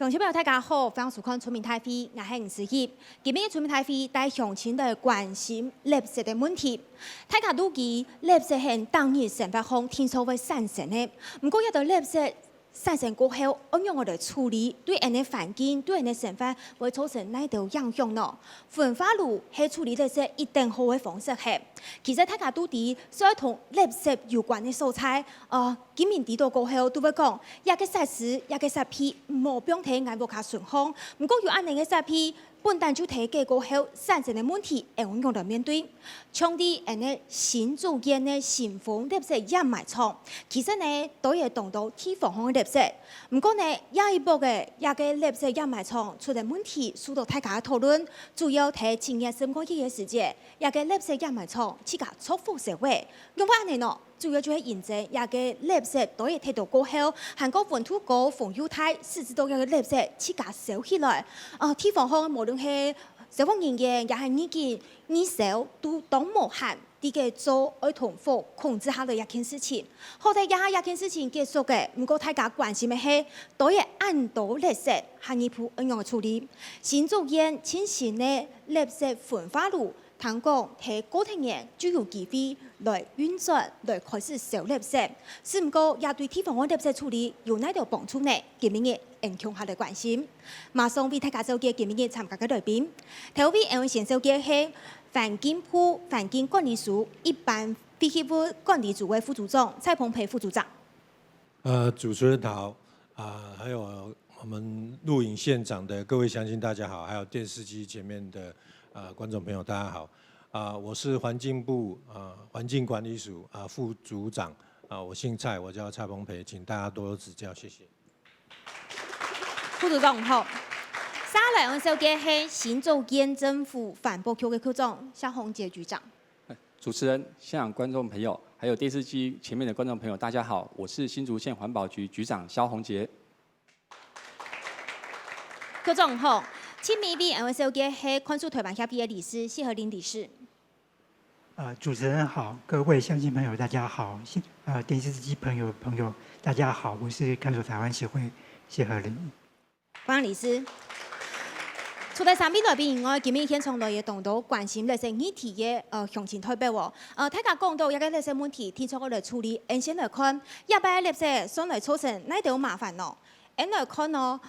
乡亲朋友大家好，欢迎收看《村民大会》，我是吴思怡。今日的村民大会带乡亲来关心垃圾的问题。大家都知垃圾是当日生活中天所会产生的，不过一到垃圾产生过后，按样我哋处理，对人的环境、对人的生活会造成哪道影响呢？焚化炉係處理垃圾一定好嘅方式係。其實大家都知，所有同垃圾有關嘅素材，今年知道過後都會講，一個設施、一個設備冇標題眼無卡順風，不過有安尼嘅設備。本單就提過後產生的問題，會用來面對。像啲人嘅新組建嘅新風垃圾掩埋場，其實呢都係當到地方嘅垃圾。不過呢，下一步嘅一個垃圾掩埋場出現問題，受到大家討論。主要睇今年3個月嘅時間，一個垃圾掩埋場自家重複社會，因為安尼喏。主要就係驗證一個垃圾都係睇到過後，韓國本土高風油態，甚至到一個垃圾自家收起來。地方上無論係消防人員，也係呢件呢收都當無限，啲嘅做愛同貨控制下嚟一件事情。好在一件事情結束嘅，唔過大家關心嘅係都係按到垃圾下一步點樣嘅處理。新組建新型嘅垃圾焚化爐。聽講，喺高鐵人就有機會來運轉，來開始收垃圾。是唔過也對地方嘅垃圾處理有哪條幫助呢？今日影響下嚟關心。馬上為大家紹介今日參加嘅來賓。頭位我先紹介係環境部環境管理署一般廢棄物管理組嘅副組長蔡鵬培副組長。主持人好，還有我們錄影現場的各位鄉親大家好，還有電視機前面的。觀眾朋友，大家好，我是環境部環境管理署副組長，我姓蔡，我叫蔡鵬培，請大家多多指教，謝謝。副組長好，下來我紹介係新竹縣政府環保局嘅局長蕭宏傑局長。主持人、現場觀眾朋友，還有電視機前面的觀眾朋友，大家好，我是新竹縣環保局局長蕭宏傑。局長好。前面邊我紹介係寬恕推辦協會嘅理事謝和林理事。主持人好，各位鄉親朋友大家好，電視機朋友大家好，我是看守台灣協會謝和林。歡迎理事。除咗三位來賓以外，今日現場來嘅同道關心垃圾議題嘅鄉親代表喎。大家講到一個垃圾問題，提出我嚟處理，先來看一般垃圾上來造成哪條麻煩咯？來看咯，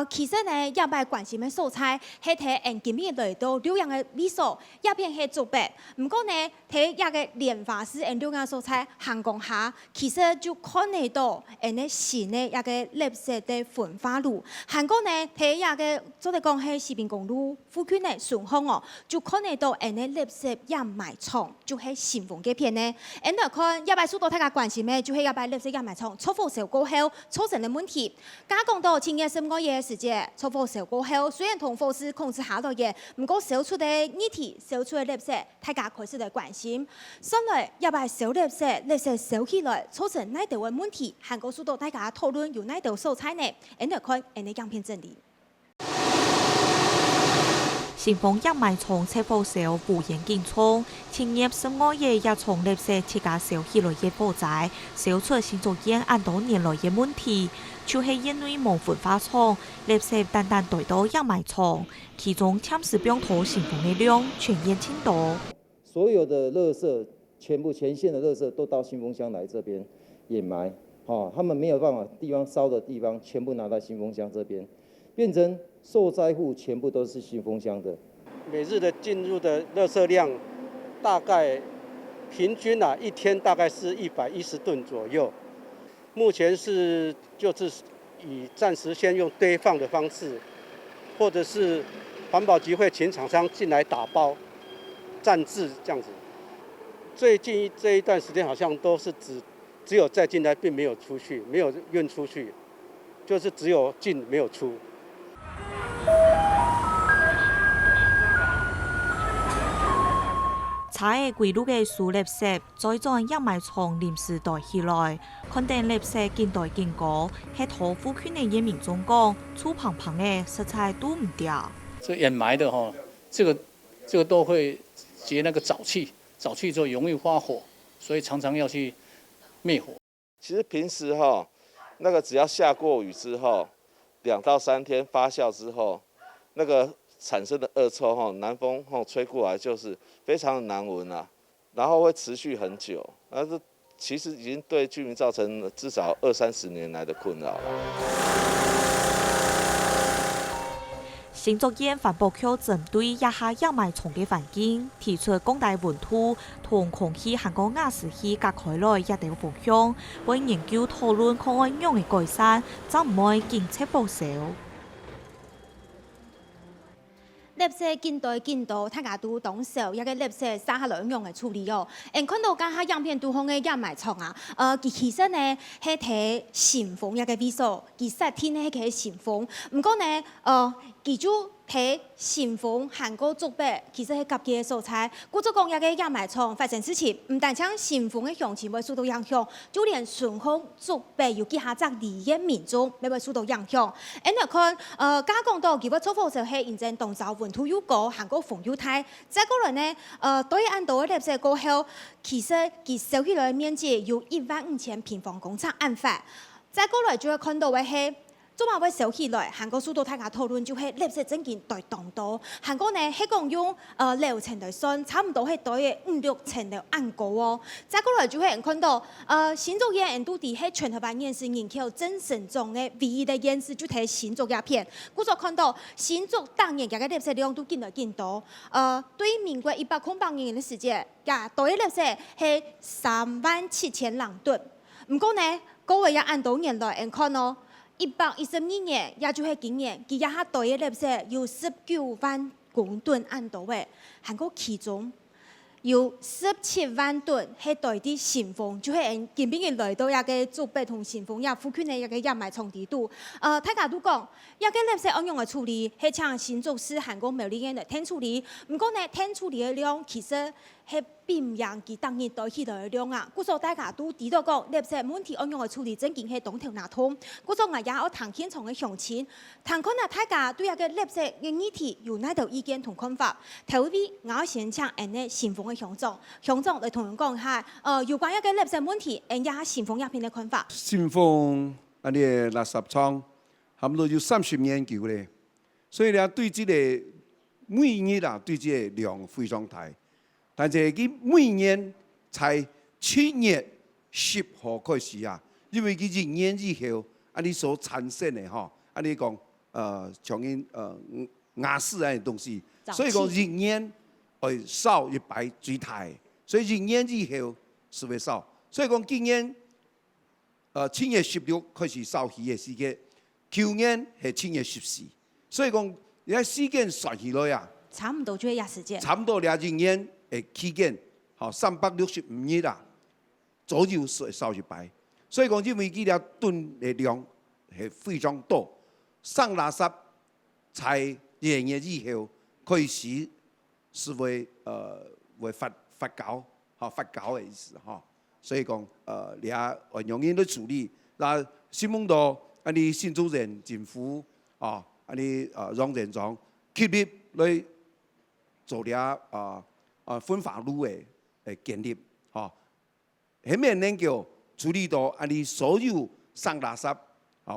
其實呢，一般關心嘅素材係睇今日來到浏陽嘅味素，一邊係做白。唔過呢，睇一個蓮花絲瀏陽素材行講下，其實就看得到新嘅一個垃圾嘅焚化爐。行過呢，睇一個做嚟講係西濱公路附近嘅順風哦，就看得到垃圾掩埋場，就係新豐嘅片呢。來看一般數到大家關心嘅，就係一般垃圾掩埋場重複收過後造成嘅問題。講到今年3個月嘅時間，重複收過後，雖然同貨司控制下來嘅，唔過收出嘅議題、收出嘅垃圾，大家開始嚟關心。上來一般收垃圾收起來，造成哪條嘅問題？韓國數到大家討論有哪條素材呢？嚟看樣片整理。新豐掩埋場拆貨收無嚴禁衝，前年3個月也從垃圾自家收起來嘅貨仔，收出新竹縣按多年來嘅問題，就是因為冇焚化廠，垃圾單單帶到掩埋場，其中搶時標圖新豐嘅量全縣青島。所有的垃圾，全部前線的垃圾都到新豐鄉來這邊掩埋，他們沒有辦法地方燒的地方，全部拿到新豐鄉這邊，變成受災戶全部都是新豐鄉的。每日的進入的垃圾量，大概平均一天大概是110噸左右。目前就是以暫時先用堆放的方式，或者是環保局會請廠商進來打包暫置這樣子。最近這一段時間好像都是只有再進來，並沒有出去，沒有運出去，就是只有進沒有出。查嘅規律嘅數垃圾，再將掩埋場臨時袋起來，肯定垃圾見代見過，係土附近嘅民眾講，粗胖胖嘅實在都唔掉。這掩埋的哈，這個都會結那個沼氣，沼氣之後容易發火，所以常常要去滅火。其實平時那個只要下過雨之後， 2到3天发酵之后，那个产生的恶臭南风吹过来就是非常的难闻啊，然后会持续很久，但是其实已经对居民造成了至少20-30年来的困扰了。新竹县环保局针对野下养埋虫嘅环境提出广大文图同空气含个瓦斯气隔开来一条方向，为研究讨论可按样嘅改善，怎唔会经济报销。垃圾进度，大家都懂少，一个垃圾撒下两样嘅处理哦。看到家下样片都方嘅掩埋虫啊，其实呢，係睇成分一个味素，其实天呢係成分，唔過呢，其中睇成分含個竹白，其實係夾嘅素材。故作講一個掩埋蟲發生事情，唔但將成分嘅詳情會受到影響，就連順豐竹白有幾下則利益民眾，咪會受到影響。你看，加講到佢要做貨就係認真動作，溫度又高，含個風又大。再過來呢，對按到嘅垃圾過後，其實佢收起來嘅面積有15000平方公尺按法。再過來就會看到嘅係。做嘛會收起來？韓國數度大家討論就係垃圾整件對當多。韓國呢係講用流程來算，差唔多係對5-6成嚟按個哦。再過來就係看到新竹縣印度地係全台灣縣市人口增成長嘅唯一嘅縣市，就睇新竹鴉片。故就看到新竹當年嘅垃圾量都見來見多。對民國108年嘅時節，呀，對垃圾係37000人噸。唔過呢，各位也按到年來看哦。112年，也就係今年，佢一下袋嘅垃圾有19萬公噸按到嘅，韓國其中有17萬噸係袋啲成分，就係今邊嘅來到一個竹白同成分也附近嘅一個掩埋場地度。大家都講，一個垃圾按樣嘅處理係像新竹市韓國苗栗縣嚟聽處理，唔過呢聽處理嘅量其實係並唔讓佢當日袋起來嘅量啊。故所大家都知道講，垃圾問題按樣嘅處理真件係當條拿通。故所我也有談現場嘅詳情，談看啊大家對一個垃圾嘅議題有哪條意見同看法。頭位我先請呢前鋒嘅鄉長嚟同人講下，有關一個垃圾問題，也前鋒一邊嘅看法。前鋒啊啲垃圾倉差唔多有30年研究咧，所以咧對這個每日啊對這個量非常大。但是佢每年才7月10號開始啊，因為佢1年以後，你所產生的你講像瓦斯啊啲東西，所以講1年會燒一排最大，所以1年以後是會燒。所以講今年7月16開始燒起嘅時間，去年係7月14，所以講你喺時間算起來啊，差唔多就係時間。差唔多1年。期間365日啦，左右燒一排，所以講因為佢哋噸嘅量係非常多，上垃圾才2年以後開始是會發酵嘅意思所以講你啊用嘢嚟處理，嗱希望到你新竹縣政府你讓人長吸力嚟做啲分法律嘅建立，希望能夠處理到你所有上垃圾，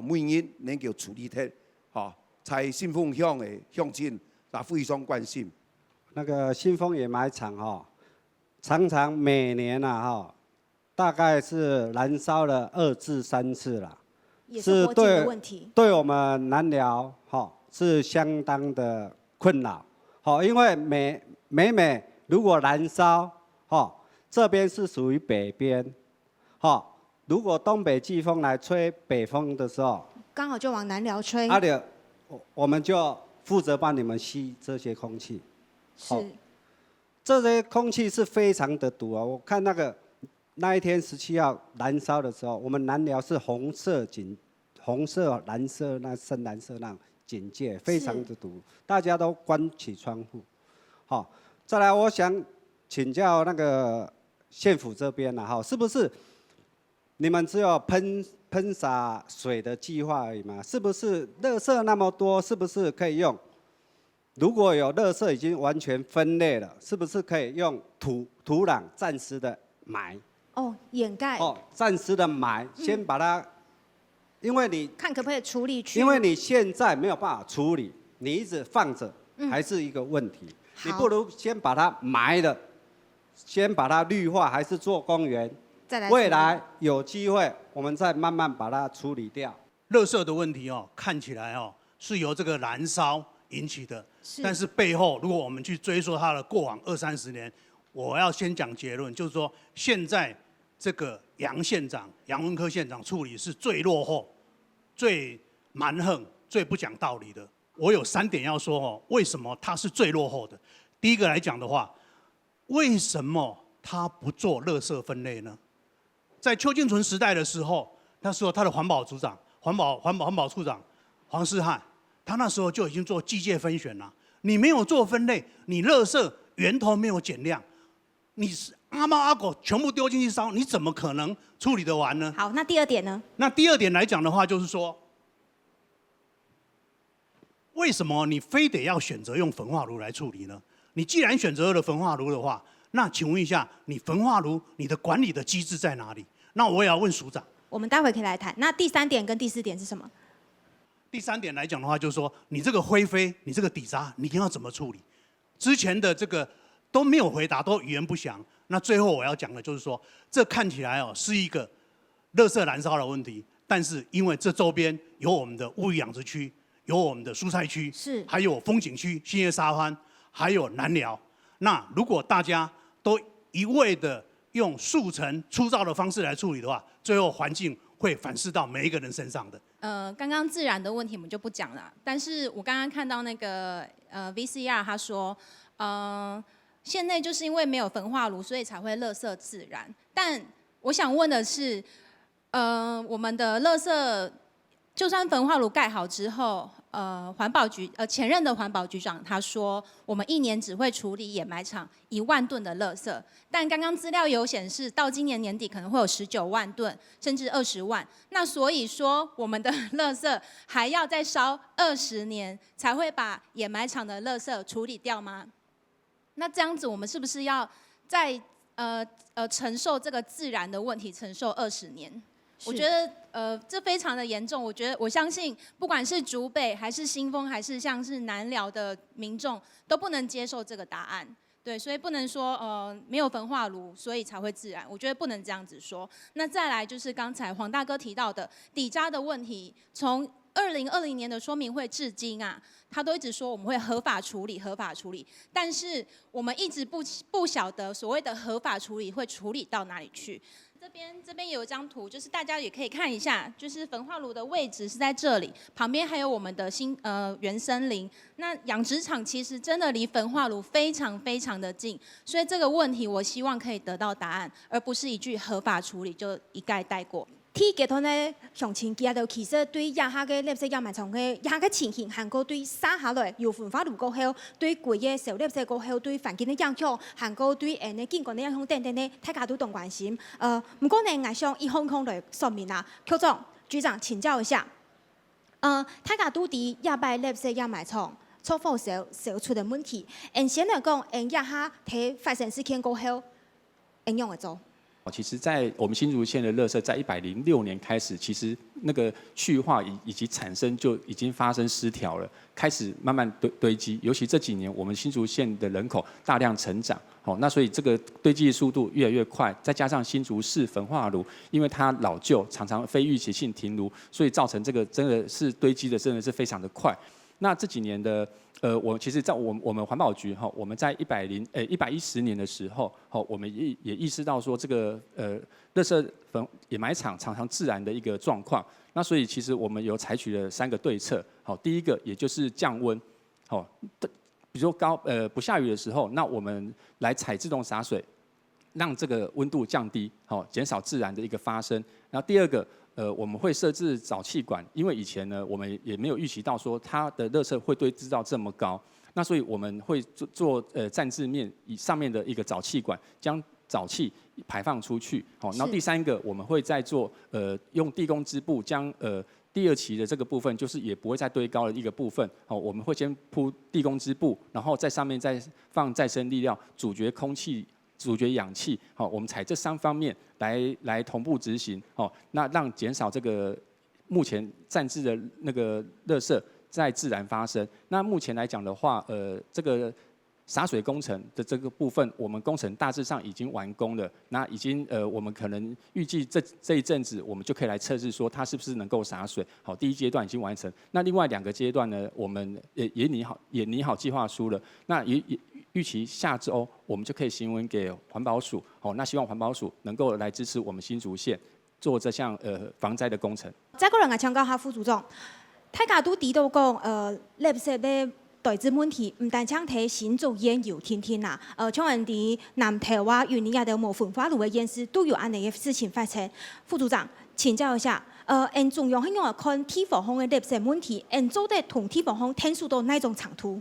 每日能夠處理得，在新豐鄉嘅鄉親，也非常關心。那個新豐掩埋場常常每年大概是燃燒了2至3次啦，是對我們南寮是相當的困擾，因為每如果燃燒，這邊是屬於北邊，如果東北季風來吹北風的時候，剛好就往南寮吹。我們就負責幫你們吸這些空氣。是。這些空氣是非常的毒啊！我看那一天17號燃燒的時候，我們南寮是紅色、藍色、深藍色那警戒，非常的毒，大家都關起窗戶。再來，我想請教那個縣府這邊啦，是不是你們只有噴灑水的計劃而已嘛？是不是垃圾那麼多，是不是可以用？如果有垃圾已經完全分類了，是不是可以用土壤暫時的埋？掩蓋。暫時的埋，先把它因为你看可不可以处理去？因为你现在没有办法处理，你一直放着还是一个问题。你不如先把它埋了，先把它绿化，还是做公园。再来，未来有机会，我们再慢慢把它处理掉。垃圾的问题哦，看起来哦是由这个燃烧引起的，但是背后如果我们去追溯它的过往20-30年，我要先讲结论，就是说现在这个杨文科县长处理是最落后、最蛮横、最不讲道理的。我有3点要说哦，为什么他是最落后的？第一个来讲的话，为什么他不做垃圾分类呢？在邱清纯时代的时候，那时候他的环保处长黄世汉，他那时候就已经做季界分选了。你没有做分类，你垃圾源头没有减量，你阿猫阿狗全部丢进去烧，你怎么可能处理得完呢？好，那第2点呢？那第2点来讲的话，就是说，为什么你非得要选择用焚化炉来处理呢？你既然选择了焚化炉的话，那请问一下，你焚化炉你的管理的机制在哪里？那我也要问署长。我们待会可以来谈。那第3点跟第4点是什么？第3点来讲的话，就是说你这个灰飞，你这个底渣，你要怎么处理？之前的这个都没有回答，都语言不详。那最后我要讲的就是说，这看起来哦是一个垃圾燃烧的问题，但是因为这周边有我们的乌鱼养殖区，有我们的蔬菜区，是还有风景区、新叶沙滩，还有南寮。那如果大家都一味的用速成粗糙的方式来处理的话，最后环境会反噬到每一个人身上的。刚刚自然的问题我们就不讲了，但是我刚刚看到那个VCR 他说，现在就是因为没有焚化炉，所以才会垃圾自燃。但我想问的是，我们的垃圾就算焚化炉盖好之后，环保局前任的环保局长他说，我们1年只会处理掩埋场1万吨的垃圾，但刚刚资料有显示，到今年年底可能会有19万吨，甚至20万。那所以说，我们的垃圾还要再烧20年才会把掩埋场的垃圾处理掉吗？那这样子，我们是不是要再承受这个自燃的问题，承受20年？我觉得这非常的严重。我相信，不管是竹北还是新丰，还是像是南寮的民众，都不能接受这个答案。对，所以不能说没有焚化炉，所以才会自燃。我觉得不能这样子说。那再来就是刚才黄大哥提到的底渣的问题，从2020年的说明会至今啊，他都一直说我们会合法处理，合法处理，但是我们一直不晓得所谓的合法处理会处理到哪里去。这边有一张图，就是大家也可以看一下，就是焚化炉的位置是在这里，旁边还有我们的原森林。那养殖场其实真的离焚化炉非常非常的近，所以这个问题我希望可以得到答案，而不是一句合法处理就一概带过。天集团的详情记录其实对亚下嘅垃圾掩埋场嘅亚嘅情形，含过对撒下来由焚化炉过后，对贵嘅烧垃圾过后对环境的影响，含过对人嘅健康的影响等等呢，大家都同关心。不过呢，我想一项项来说明啦，邱总、局长请教一下。大家都伫亚摆垃圾掩埋场出火烧出的问题，先来讲，亚下喺发生事件过后，应用会做。其实，在我们新竹县的垃圾，在106年开始，其实那个去化以及产生就已经发生失调了，开始慢慢堆积。尤其这几年，我们新竹县的人口大量成长，那所以这个堆积的速度越来越快。再加上新竹市焚化炉，因为它老旧，常常非预期性停炉，所以造成这个真的是堆积的真的是非常的快。那这几年的我其实在我们环保局我们在110年的时候我们也意识到说这个垃圾掩埋场常常自燃的一个状况。那所以其实我们有采取了3个对策。第一个也就是降温，比如说不下雨的时候，那我们来采自动洒水，让这个温度降低，减少自燃的一个发生。然后第二个。我们会设置沼气管，因为以前呢，我们也没有预期到说它的垃圾会堆积到这么高，那所以我们会做站置面以上面的一个沼气管，将沼气排放出去。然后第3个，我们会再做用地宫支布将第2期的这个部分，就是也不会再堆高的一个部分，我们会先铺地宫支布，然后在上面再放再生粒料，阻绝空气。阻绝氧气，我们采这3方面来同步执行，那让减少这个目前暂置的那个垃圾在自然发生。那目前来讲的话，这个洒水工程的这个部分，我们工程大致上已经完工了。那已经我们可能预计这一阵子，我们就可以来测试说它是不是能够洒水。好，第一阶段已经完成。那另外2个阶段呢，我们也拟好计划书了。那也预期下周我们就可以行文给环保署。好，那希望环保署能够来支持我们新竹县做这项防灾的工程。再个人来请教下副组长，大家都提到讲垃圾要对治问题，唔单只提新竹县有天天啦，像人哋南投啊、云林啊都冇焚化炉嘅验尸，都有安尼嘅事情发生。副组长，请教一下，因中央向我看地方方嘅垃圾问题，因做得同地方方天数到哪种程度？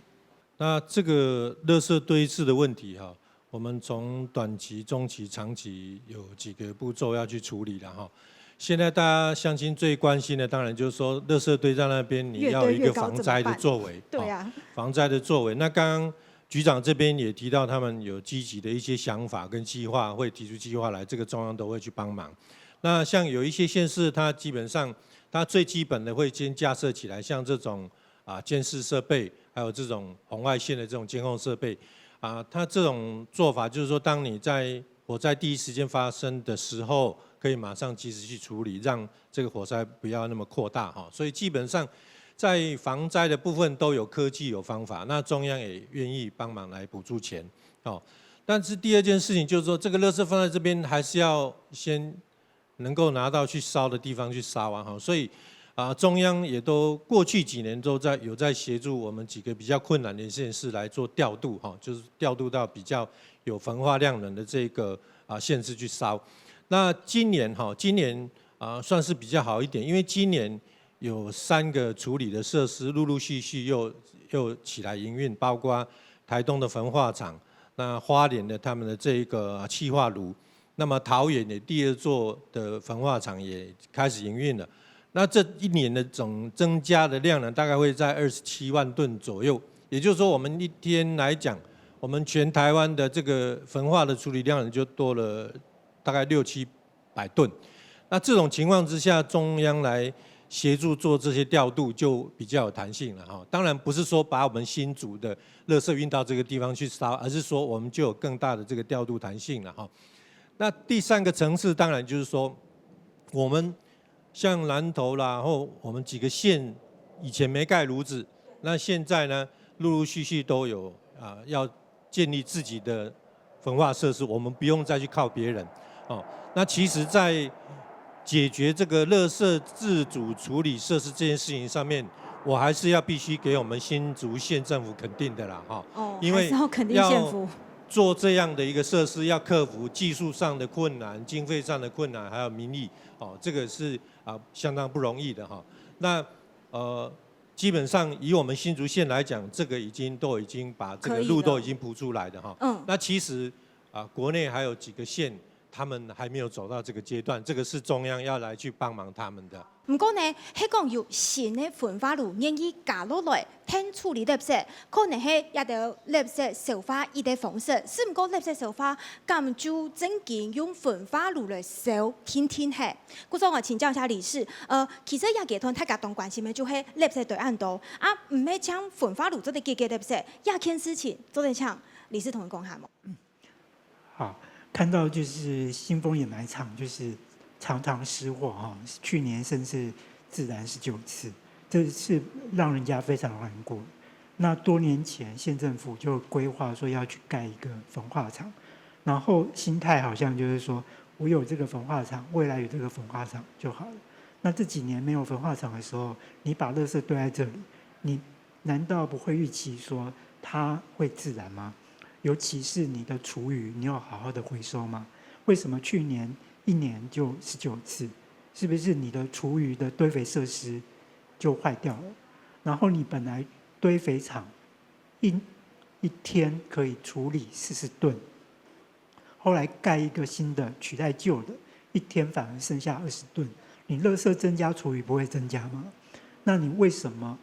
那这个垃圾堆置的问题哈，我们从短期、中期、长期有几个步骤要去处理了哈。现在大家相亲最关心的，当然就是说，垃圾堆在那边，你要有一个防灾的作为。对啊，防灾的作为。那刚刚局长这边也提到，他们有积极的一些想法跟计划，会提出计划来，这个中央都会去帮忙。那像有一些县市，它基本上它最基本的会先架设起来，像这种监视设备，还有这种红外线的这种监控设备它这种做法就是说，当你在火灾第一时间发生的时候，可以马上及时去处理，让这个火灾不要那么扩大哈。所以基本上在防灾的部分都有科技有方法，那中央也愿意帮忙来补助钱哦。但是第二件事情就是说，这个垃圾放在这边，还是要先能够拿到去烧的地方去烧哈。所以中央也都过去几年都有在协助我们几个比较困难的县市来做调度哈，就是调度到比较有焚化量能的这个县市去烧。那今年算是比较好一点，因为今年有3个处理的设施陆陆续续又起来营运，包括台东的焚化厂，那花莲的他们的这一个气化炉，那么桃园的第2座的焚化厂也开始营运了。那这1年的总增加的量呢，大概会在27万吨左右，也就是说，我们一天来讲，我们全台湾的这个焚化的处理量就多了大概600-700吨。那这种情况之下，中央来协助做这些调度，就比较有弹性了哈。当然不是说把我们新竹的垃圾运到这个地方去烧，而是说我们就有更大的这个调度弹性了哈。那第3个层次，当然就是说，我们像南投啦，或我们几个县以前没盖炉子，那现在呢，陆陆续续都有要建立自己的焚化设施，我们不用再去靠别人哦。那其实，在解决这个垃圾自主处理设施这件事情上面，我还是要必须给我们新竹县政府肯定的啦哈。因为要肯定县府做这样的一个设施，要克服技术上的困难、经费上的困难，还有民意这个是相当不容易的哈。那基本上以我们新竹县来讲，这个都已经把这个路都已经铺出来的哈。那其实国内还有几个县，他们还没有走到这个阶段，这个是中央要来去帮忙他们的。不过呢，迄讲有新的焚化炉愿意加落来，添处理垃圾，可能係也得垃圾燒化伊的方式。是唔過垃圾燒化，咁就正經用焚化爐來燒，天係。故所我請教一下理事，其實也幾團大家當關心嘅就係垃圾對岸度，唔係將焚化爐做啲結垃圾，也件事情做得像理事同佢講下冇？好，看到就是新豐掩埋場就是常常失火哈，去年甚至自燃19次，这是让人家非常难过。那多年前县政府就规划说要去盖一个焚化厂，然后心态好像就是说我有这个焚化厂，未来有这个焚化厂就好了。那这几年没有焚化厂的时候，你把垃圾堆在这里，你难道不会预期说它会自燃吗？尤其是你的厨余，你有好好的回收吗？为什么去年1年就19次？是不是你的厨余的堆肥设施就坏掉了？然后你本来堆肥厂一天可以处理40吨，后来盖一个新的取代旧的，一天反而剩下20吨。你垃圾增加，厨余不会增加吗？那你为什么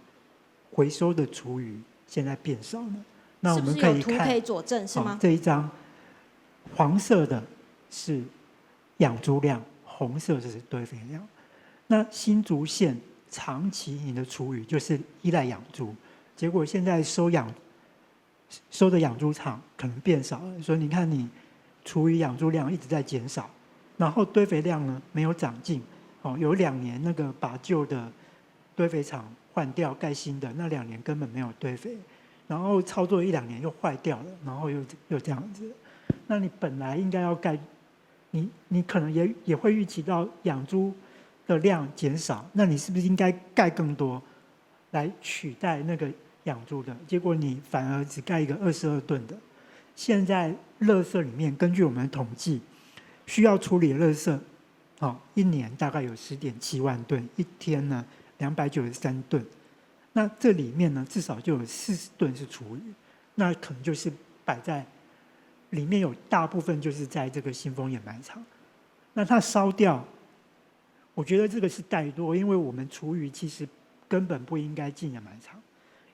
回收的厨余现在变少呢？那我们可以看，是不是有图可以佐证是吗？这一张黄色的是养猪量，红色的是堆肥量。那新竹县长期你的厨余就是依赖养猪，结果现在收的养猪场可能变少了，所以你看你厨余养猪量一直在减少，然后堆肥量呢没有长进，有2年那个把旧的堆肥厂换掉盖新的，那2年根本没有堆肥，然后操作1-2年又坏掉了，然后又这样子，那你本来应该要盖，你可能也会预期到养猪的量减少，那你是不是应该盖更多来取代那个养猪的？结果你反而只盖一个22吨的。现在垃圾里面，根据我们统计，需要处理的垃圾，1年大概有10.7万吨，一天呢293吨。那这里面呢，至少就有40吨是厨余，那可能就是摆在里面有大部分就是在这个新丰掩埋场。那它烧掉，我觉得这个是怠惰，因为我们厨余其实根本不应该进掩埋场，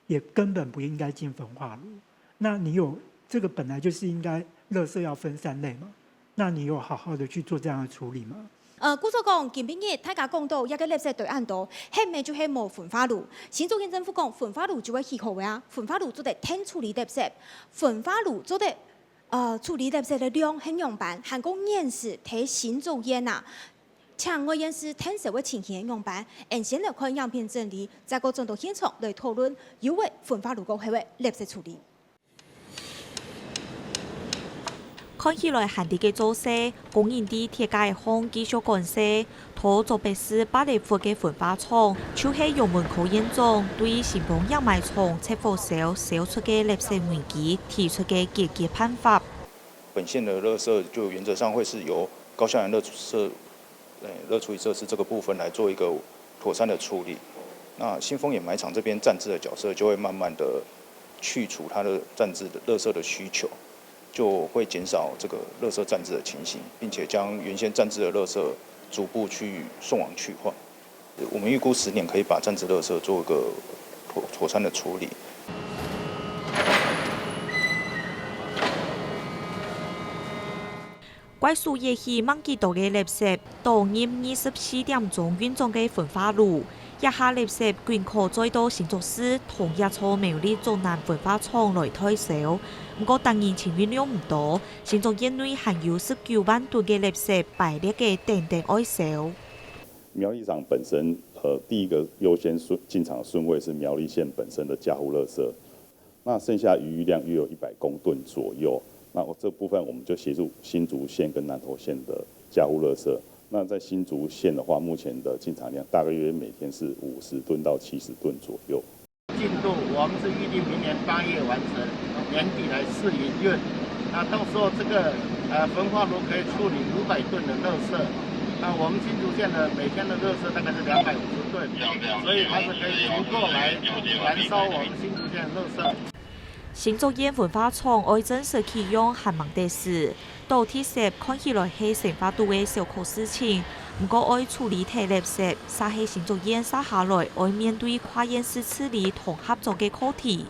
也根本不应该进焚化炉。那你有这个本来就是应该垃圾要分3类嘛？那你有好好的去做这样的处理吗？故说讲，前边日大家讲到一个垃圾对岸度，迄面就迄无焚化炉。新竹县政府讲，焚化炉就会起好啊，焚化炉做得天处理垃圾，焚化炉做得处理垃圾的量很用办，韩国验尸提新竹县啊。像我验尸天社会情形用办，按先来看样片整理，再个转到现场来讨论，有为焚化炉个系为垃圾处理。看起来旱地嘅做势，供应地铁架嘅风继续干涉，土作白市8里附嘅焚化厂，就是用门口严重对新丰掩埋场拆火烧出嘅垃圾危机提出嘅解决办法。本县的垃圾就原则上会是由高效能热处理设施这个部分来做一个妥善的处理。那新丰掩埋场这边暂置的角色就会慢慢的去除它的暂置的垃圾的需求。就会减少这个垃圾暂置的情形，并且将原先暂置的垃圾逐步去送往去换。我们预估10年可以把暂置垃圾做一个妥善的处理。怪树夜起猛幾度嘅垃圾，到24點鐘運作嘅焚化爐，一下垃圾均可再到新竹市同一座苗栗中南焚化廠來推銷。不過當然清運量唔多，新竹縣內還有19萬噸嘅垃圾排列嘅等愛銷。苗栗場本身，第一個優先進場順位是苗栗縣本身的家戶垃圾，那剩下餘量約有100公噸左右。那這部分我們就協助新竹縣跟南投縣的家戶垃圾。那在新竹縣的話，目前的進場量大約每天是50噸到70噸左右。進度我們是預計明年8月完成，年底來試營運。那到時候這個焚化爐可以處理500噸的垃圾。那我們新竹縣的每天的垃圾大概是250噸，所以它是可以足夠來燃燒我們新竹縣的垃圾。新竹縣焚化廠愛正式啟用繁忙的事，到鐵石看起來係成法度嘅小可事情，不過愛處理體垃圾，煞係新竹縣接下來愛面對跨縣市處理同合作嘅課題。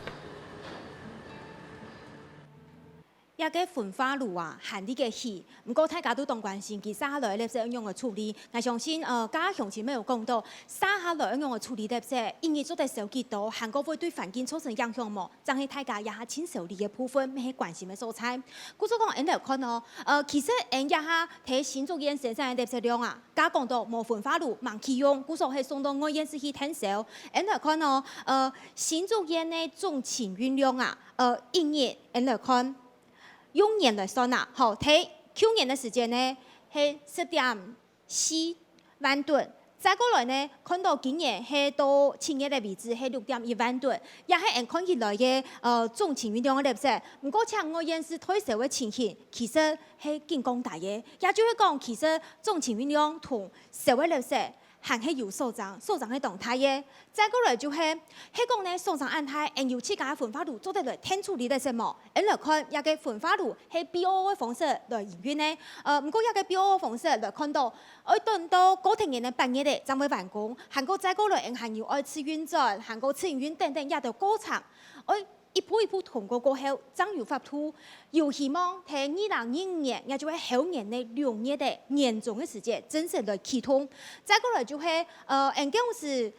一個焚化爐啊，旱地嘅氣，不過大家都當關心，其實下來垃圾應用嘅處理。我相信家鄉前面有講到，下來應用嘅處理垃圾，因為做得少幾多，韓國會對環境造成影響冇？但係大家也係親手理嘅部分，咩關心嘅所在。故所講，嚟看哦，其實一下睇新竹縣生產嘅垃圾量啊，家講到冇焚化爐，盲啟用，故所係送到外縣市去減少。嚟看哦，新竹縣嘅總清運量啊，一年嚟看。用年來算啊，好睇去年的時間呢係10.4萬噸，再過來呢看到今年係到前日嘅位置係6.1萬噸，也係按看起來嘅總清運量嘅垃圾。唔過像我縣市推銷嘅情形，其實係更廣大嘅，也就是講其實總清運量同社會垃圾。還係有所長係動態嘅，再過來就係講呢所長安排，按有自家焚化爐做得來天處理的什麼，按來看一個焚化爐係 BOO 嘅方式來營運呢。唔過一個 BOO 嘅方式來看到，我等到過庭年嘅半夜咧，就會完工，韓國再過來還有2次運轉，韓國次營運等等也都過程，我。一步一步通过过后，政府法度有希望喺2025年，也就係後年嘅6月的年中嘅時間正式來啟動。再過來就係研究是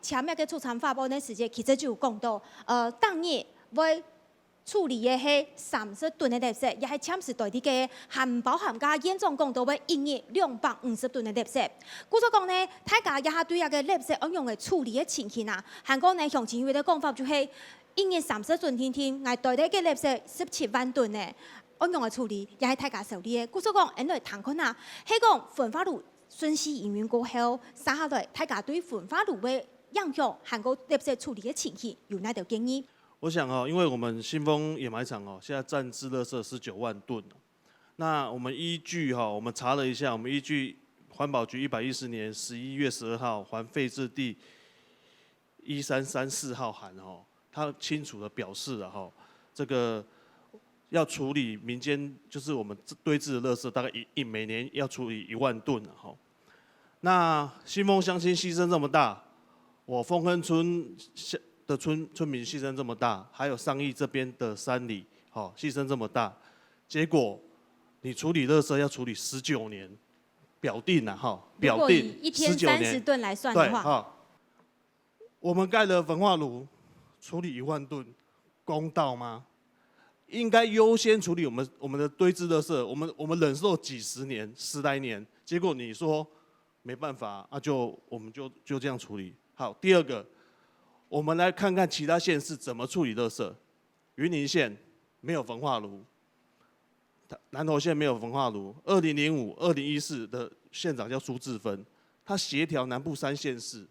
前面嘅出產法案嘅時間，其實就有講到當日會處理嘅係30噸嘅垃圾，也係暫時代啲嘅含包含加嚴重講到嘅1日250噸嘅垃圾。故所講呢，大家也係對一個垃圾應用嘅處理嘅情形啊，韓國呢向前會嘅講法就係1日30噸天天，我代啲嘅垃圾17萬噸嘅應用嘅處理，也係大家受理嘅。故所講，因為談看啊，係講焚化爐順勢營運過後，接下來大家對焚化爐嘅影響，韓國垃圾處理嘅情形有哪條建議？我想因為我們新豐掩埋場現在暫置垃圾19萬噸。那我們依據我們查了一下，我們依據環保局110年11月12號還廢置第1334號函它清楚的表示了這個要處理民間就是我們堆置的垃圾，大概每年要處理1萬噸那新豐鄉親犧牲這麼大，我豐亨村的村民犧牲這麼大，還有上義這邊的山里，犧牲這麼大，結果你處理垃圾要處理19年，表定了表定一天30噸來算的話，我們蓋了焚化爐，處理1萬噸，公道嗎？應該優先處理我們的堆置垃圾，我們忍受幾十年10來年，結果你說沒辦法我們就這樣處理。好，第二個。我們來看看其他縣市怎麼處理垃圾。雲林縣沒有焚化爐，南投縣沒有焚化爐。2005、2014的縣長叫蘇治芬，他協調南部3縣市，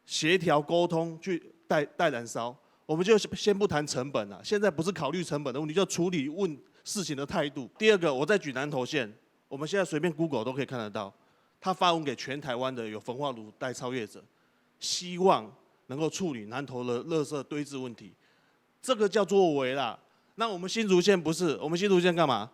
協調溝通去代燃燒。我們就先不談成本了，現在不是考慮成本的問題，就處理事情的態度。第二個，我再舉南投縣，我們現在隨便 Google 都可以看得到，他發文給全台灣的有焚化爐代操業者，希望能夠處理南投的垃圾堆置問題，這個叫作為啦。那我們新竹縣不是，我們新竹縣幹嘛？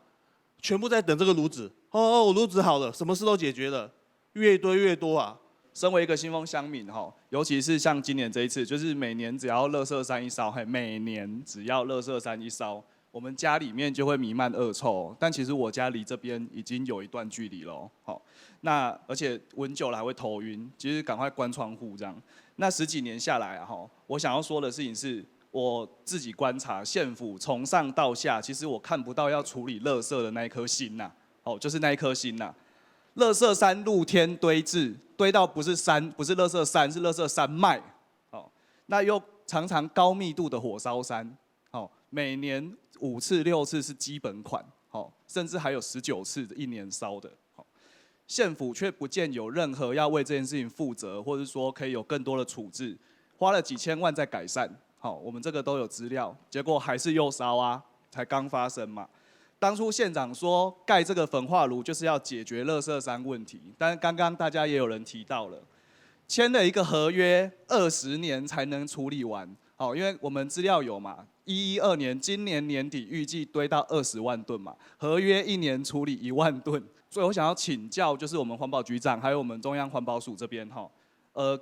全部在等這個爐子。爐子好了，什麼事都解決了，越堆越多啊。身為一個新豐鄉民尤其是像今年這一次，就是每年只要垃圾山一燒，每年只要垃圾山一燒，我們家裡面就會彌漫惡臭。但其實我家離這邊已經有一段距離了，那而且聞久了還會頭暈，其實趕快關窗戶這樣。那10幾年下來我想要說的事情是，我自己觀察縣府從上到下，其實我看不到要處理垃圾的那一顆心吶，就是那一顆心吶。垃圾山露天堆置，堆到不是山，不是垃圾山，是垃圾山脈，那又常常高密度的火燒山，每年5次6次是基本款，甚至還有19次一年燒的。縣府卻不見有任何要為這件事情負責，或者說可以有更多的處置，花了幾千萬在改善。我們這個都有資料，結果還是又燒啊，才剛發生嘛。當初縣長說蓋這個焚化爐就是要解決垃圾山問題，但剛剛大家也有人提到了，簽了一個合約，20年才能處理完。因為我們資料有嘛，112年今年年底預計堆到20萬噸嘛，合約1年處理1萬噸。所以我想要請教，就是我們環保局長，還有我們中央環保署這邊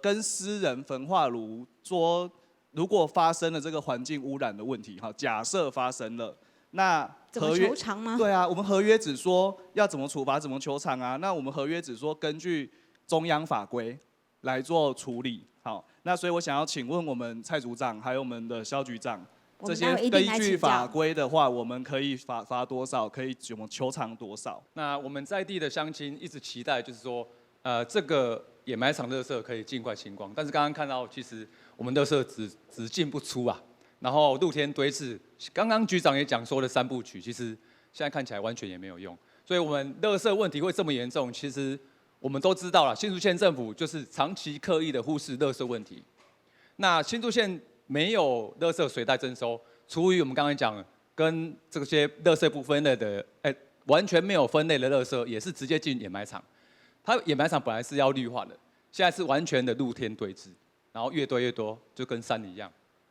跟私人焚化爐說，如果發生了這個環境污染的問題，假設發生了，那合約怎麼求償嗎？對啊，我們合約只說要怎麼處罰、怎麼求償啊。那我們合約只說根據中央法規來做處理。好，那所以我想要請問我們蔡組長，還有我們的蕭局長。這些根據法規的話，我們可以罰多少？可以怎麼求償多少？那我們在地的鄉親一直期待，就是說，這個掩埋場垃圾可以盡快清光。但是剛剛看到，其實我們垃圾只進不出啊。然後露天堆置，剛剛局長也講說了3部曲，其實現在看起來完全也沒有用。所以我們垃圾問題會這麼嚴重，其實我們都知道了。新竹縣政府就是長期刻意的忽視垃圾問題。那新竹縣沒有垃圾水袋徵收，除於我們剛才講跟這些垃圾不分類的，完全沒有分類的垃圾，也是直接進掩埋場。它掩埋場本來是要綠化的，現在是完全的露天堆置，然後越堆越多，就跟山一樣。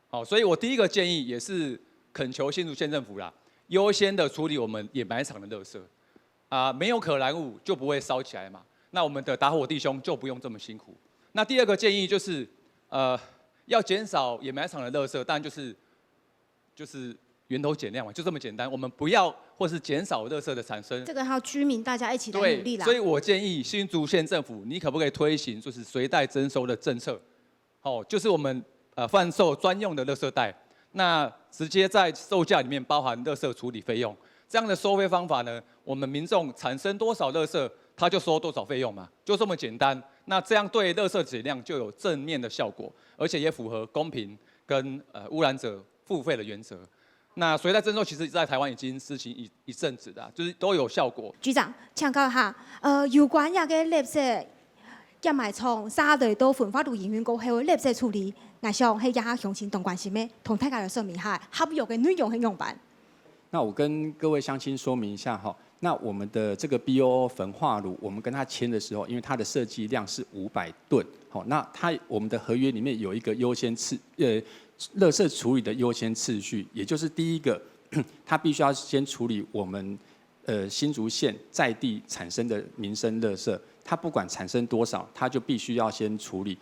好，所以我第一個建議也是懇求新竹縣政府啦，優先的處理我們掩埋場的垃圾，沒有可燃物就不會燒起來嘛，那我們的打火弟兄就不用這麼辛苦。那第二個建議就是，要減少掩埋場的垃圾，當然就是就是源头减量嘛，就这么简单。我们不要或是减少垃圾的产生。这个还要居民大家一起来努力啦。所以我建议新竹县政府，你可不可以推行就是随袋征收的政策？就是我们贩售专用的垃圾袋，那直接在售价里面包含垃圾处理费用。这样的收费方法呢，我们民众产生多少垃圾，他就收多少费用嘛，就这么简单。那这样对垃圾减量就有正面的效果，而且也符合公平跟污染者付费的原则。那随袋征收其实在台湾已经施行一阵子的，就是都有效果。局长，请教下，有关那个垃圾掩埋场3类都焚化炉营运过后垃圾处理，我想迄家详情同关心的，同大家来说明下合约的内容和用办。那我跟各位乡亲说明一下哈，那我们的这个 BOO 焚化炉，我们跟他签的时候，因为它的设计量是500吨，好，那我们的合约里面有一个优先垃圾处理的优先次序，也就是第一个，它必须要先处理我们新竹县在地产生的民生垃圾，它不管产生多少，它就必须要先处理。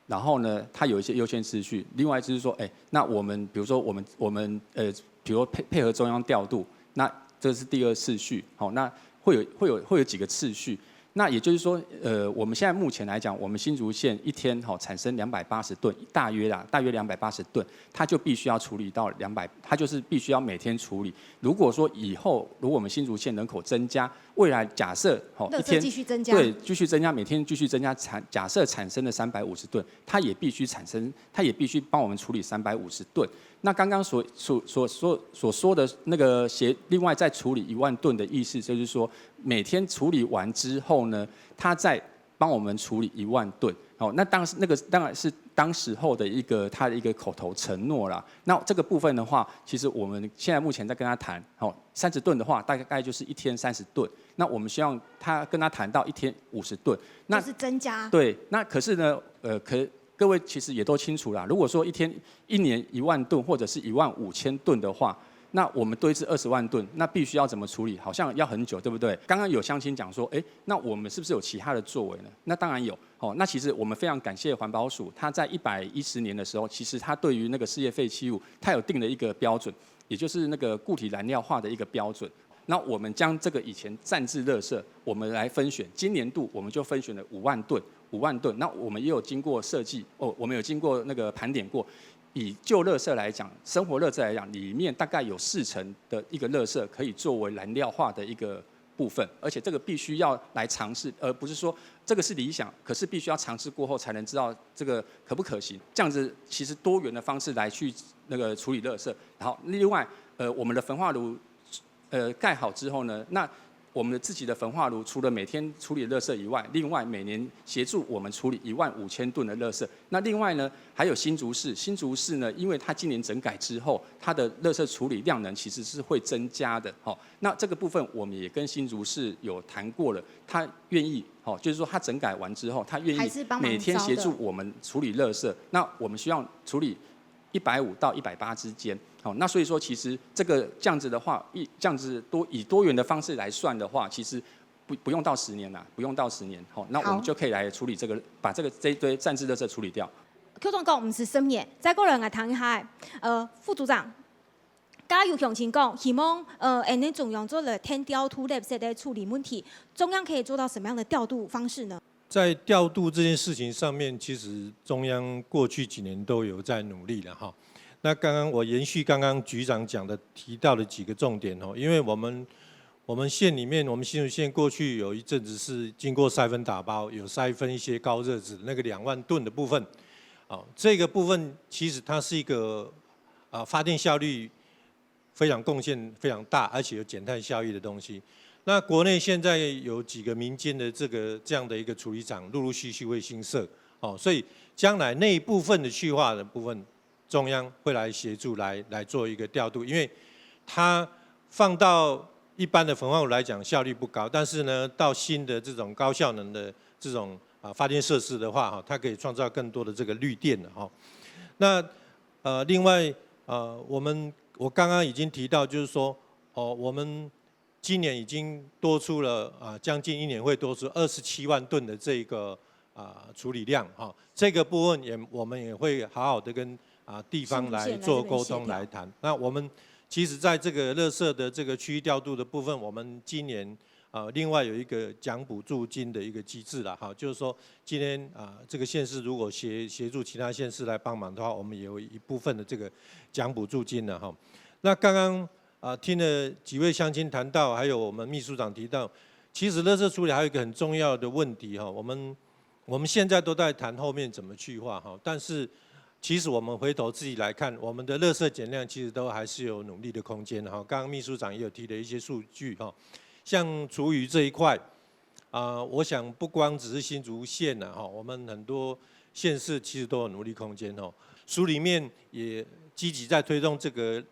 然后呢，它有一些优先次序。另外就是说，那我们比如说我们比如配合中央调度，那这是第2次序。好，那会有几个次序。那也就是说，我们现在目前来讲，我们新竹县一天产生280吨，大约280吨，它就必须要处理到200，它就是必须要每天处理。如果说以后如果我们新竹县人口增加，未来假设一天继续增加，对，继续增加，每天继续增加假设产生的350吨，它也必须帮我们处理350吨。那刚刚所说的那个另外再处理1万吨的意思，就是说每天处理完之后呢，他再帮我们处理1万吨。好，那当然是当时候的他的一个口头承诺啦。那这个部分的话，其实我们现在目前在跟他谈，30吨的话，大概就是一天30吨。那我们希望他跟他谈到一天50吨。那就是增加。对，那可是呢，各位其实也都清楚啦。如果说一年1万吨或者是15000吨的话，那我们堆置20万吨，那必须要怎么处理？好像要很久，对不对？刚刚有乡亲讲说，那我们是不是有其他的作为呢？那当然有。那其实我们非常感谢环保署，它在110年的时候，其实它对于那个事业废弃物，它有定了一个标准，也就是那个固体燃料化的一个标准。那我们将这个以前暂置垃圾，我们来分选，今年度我们就分选了5万吨。那我们也有经过设计，我们有经过那个盘点过。以旧垃圾来讲，生活垃圾来讲，里面大概有40%的一个垃圾可以作为燃料化的一个部分，而且这个必须要来尝试，而不是说这个是理想，可是必须要尝试过后才能知道这个可不可行。这样子其实多元的方式来去那个处理垃圾。然后另外，我们的焚化炉盖好之后呢，那我们自己的焚化炉除了每天处理垃圾以外，另外每年协助我们处理15000吨的垃圾。那另外呢，还有新竹市呢，因为它今年整改之后，它的垃圾处理量能其实是会增加的。那这个部分我们也跟新竹市有谈过了，他愿意就是说他整改完之后，他愿意每天协助我们处理垃圾。那我们希望处理150到180之间。那所以说，其实这样子的话，这样子以多元的方式来算的话，其实不用到10年啦，不用到10年。那我们就可以来处理把这一堆暂置垃圾处理掉。邱总讲唔是深夜，再过来谈一下，副组长，加有向前讲，希望能中央做了天调土垃圾的处理问题，中央可以做到什么样的调度方式呢？在调度这件事情上面，其实中央过去几年都有在努力了哈。那刚刚我延续刚刚局长讲的提到的几个重点哦，因为我们县里面，我们新竹县过去有一阵子是经过筛分打包，有筛分一些高热值那个2万吨的部分，这个部分其实它是一个发电效率非常贡献非常大，而且有减碳效益的东西。那国内现在有几个民间的这样的一个处理厂，陆陆续续会新设，所以将来那一部分的去化的部分，中央会来协助来做一个调度，因为它放到一般的焚化炉来讲效率不高，但是呢，到新的这种高效能的这种发电设施的话，它可以创造更多的这个绿电的哈。那另外我刚刚已经提到，就是说我们今年已经多出了将近1年会多出27万吨的这个处理量哈，这个部分我们也会好好的跟地方来做沟通来谈。那我们其实在这个垃圾的这个区域调度的部分，我们今年另外有一个奖补助金的一个机制啦，就是说今天这个县市如果协助其他县市来帮忙的话，我们也有一部分的这个奖补助金了哈。那刚刚听了几位乡亲谈到，还有我们秘书长提到，其实垃圾处理还有一个很重要的问题哈，我们现在都在谈后面怎么去化哈，但是其实我们回头自己来看，我们的垃圾减量其实都还是有努力的空间哈。刚刚秘书长也有提了一些数据哈。像厨余这一块，我想不光只是新竹县我们很多县市其实都有努力空间书里面也积极在推动这个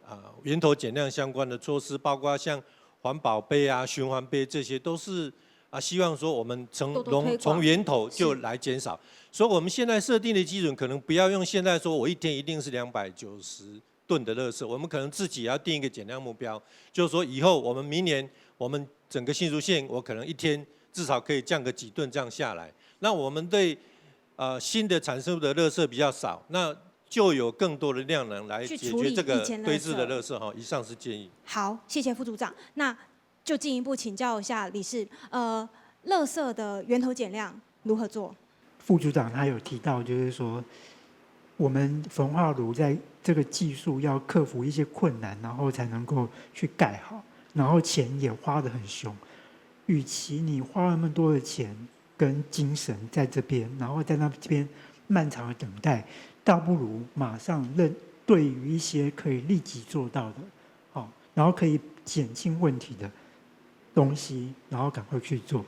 源头减量相关的措施，包括像环保杯循环杯，这些都是希望说我们从源头就来减少。所以我们现在设定的基准可能不要用现在说我一天一定是290吨的垃圾，我们可能自己也要定一个减量目标，就是说以后我们明年我们整个新竹县，我可能一天至少可以降个几吨这样下来。那我们对新的产生的垃圾比较少，那就有更多的量能来解决这个堆置的垃圾以上是建议。好，谢谢副组长。那就进一步请教一下理事，垃圾的源头减量如何做？副组长他有提到，就是说我们焚化炉在这个技术要克服一些困难，然后才能够去盖好。然后钱也花得很凶，与其你花那么多的钱跟精神在这边，然后在那边漫长的等待，倒不如马上对于一些可以立即做到的，然后可以减轻问题的东西，然后赶快去做。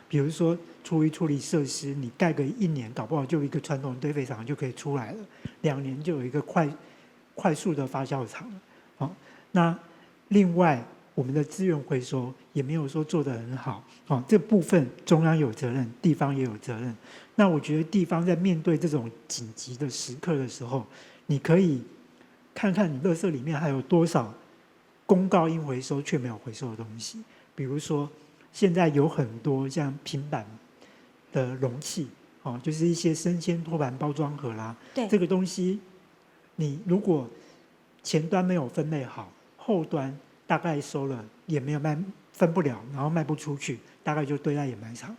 比如说厨余处理设施，你盖个1年，搞不好就一个传统堆肥厂就可以出来了，2年就有一个快速的发酵厂了。那另外，我们的资源回收也没有说做得很好，这部分中央有责任，地方也有责任。那我觉得地方在面对这种紧急的时刻的时候，你可以看看你垃圾里面还有多少公告应回收却没有回收的东西。比如说，现在有很多像平板的容器，就是一些生鲜托盘包装盒啦，这个东西你如果前端没有分类好，后端大概收了也没有分不了，然后卖不出去，大概就堆在掩埋场。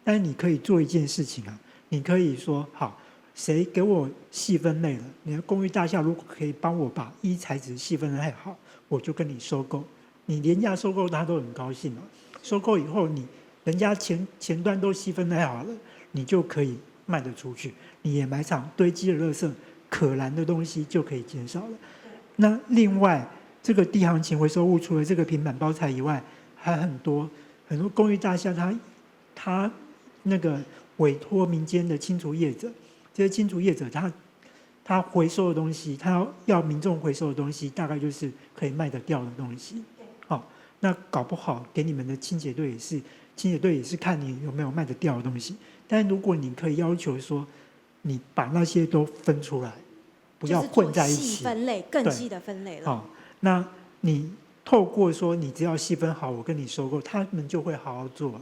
但是你可以做一件事情你可以说好，谁给我细分类了？你的公寓大厦如果可以帮我把材质细分类好，我就跟你收购。你廉价收购，他都很高兴收购以后，人家前端都细分类好了，你就可以卖得出去。你掩埋场堆积的垃圾，可燃的东西就可以减少了。那另外，这个低行情回收物除了这个平板包材以外，还很多公寓大厦它那个委托民间的清除业者，这些清除业者他回收的东西，他要民众回收的东西，大概就是可以卖得掉的东西。那搞不好给你们的清洁队也是看你有没有卖得掉的东西。但如果你可以要求说，你把那些都分出来，不要混在一起，细分类更细的分类了。那你透过说你只要细分好，我跟你收购，他们就会好好做了。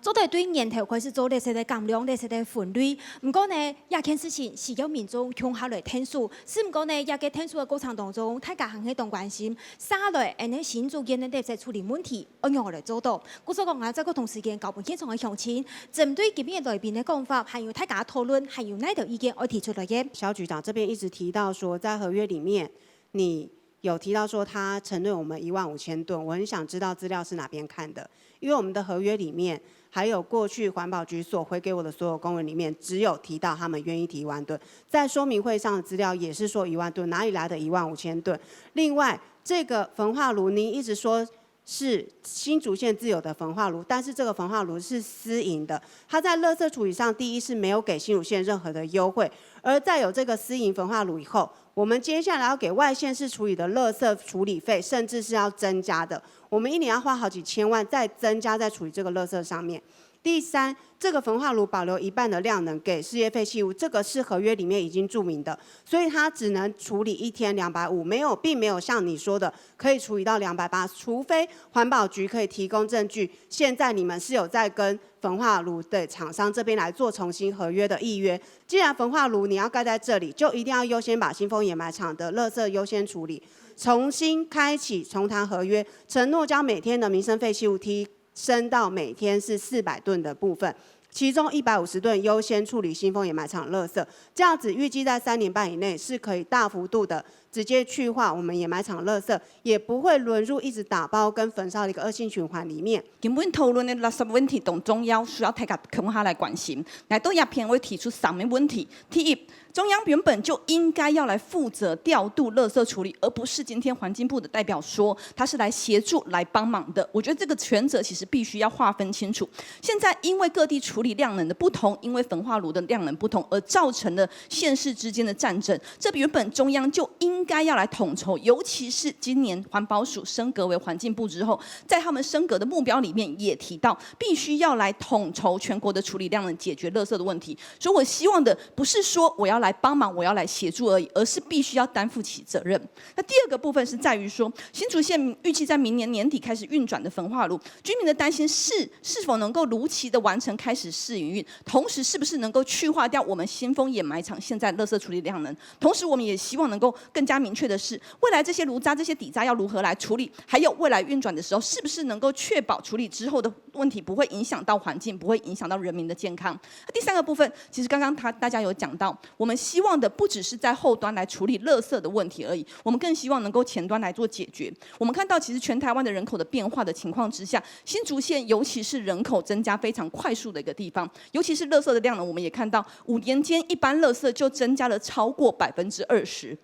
做对对年头开始做垃圾的降量、垃圾的分类，不过呢，这件事情是由民众向下来听数，是不过呢，这个听数的过程当中，大家很去动关心，啥类安尼新竹县的垃圾处理问题，按样来做到。故所讲啊，这个同时间交本现场的乡亲，针对这边内边的讲法，还有大家讨论，还有哪条意见我提出来嘅？小局长这边一直提到说，在合约里面，你有提到说他承认我们15000吨，我很想知道资料是哪边看的，因为我们的合约里面。还有过去环保局所回给我的所有公文里面，只有提到他们愿意提1万吨，在说明会上的资料也是说1万吨，哪里来的15000吨？另外，这个焚化炉您一直说是新竹县自有的焚化炉，但是这个焚化炉是私营的，它在垃圾处理上，第一是没有给新竹县任何的优惠，而在有这个私营焚化炉以后，我们接下来要给外县市处理的垃圾处理费，甚至是要增加的。我们1年要花好几千万再增加在处理这个垃圾上面，第三，这个焚化炉保留一半的量能给事业废弃物，这个是合约里面已经注明的，所以它只能处理1天250，并没有像你说的可以处理到280，除非环保局可以提供证据，现在你们是有在跟焚化炉的厂商这边来做重新合约的议约。既然焚化炉你要盖在这里，就一定要优先把新丰掩埋场的垃圾优先处理，重新开启重谈合约，承诺将每天的民生废弃物提升到每天是400吨的部分，其中150吨优先处理新丰掩埋场垃圾，这样子预计在3年半以内是可以大幅度的直接去化我们掩埋场垃圾，也不会沦入一直打包跟焚烧的一个恶性循环里面。根本讨论的垃圾问题，同中央需要大家共下来关心。来到鸦片会提出3个问题：第一，中央原本就应该要来负责调度垃圾处理，而不是今天环境部的代表说他是来协助、来帮忙的。我觉得这个权责其实必须要划分清楚。现在因为各地处理量能的不同，因为焚化炉的量能不同，而造成了县市之间的战争。这原本中央就应该要来统筹，尤其是今年环保署升格为环境部之后，在他们升格的目标里面也提到，必须要来统筹全国的处理量能，解决垃圾的问题。所以我希望的不是说我要来帮忙，我要来协助而已，而是必须要担负起责任。那第二个部分是在于说，新竹县预计在明年年底开始运转的焚化炉，居民的担心是否能够如期的完成开始试营运，同时是不是能够去化掉我们新丰掩埋场现在垃圾处理量能。同时我们也希望能够更加明确的是，未来这些炉渣、这些底渣要如何来处理，还有未来运转的时候，是不是能够确保处理之后的问题不会影响到环境，不会影响到人民的健康。第三个部分，其实刚刚大家有讲到，我们希望的不只是在后端来处理垃圾的问题而已，我们更希望能够前端来做解决。我们看到，其实全台湾的人口的变化的情况之下，新竹县尤其是人口增加非常快速的一个地方，尤其是垃圾的量呢，我们也看到5年间一般垃圾就增加了超过20%。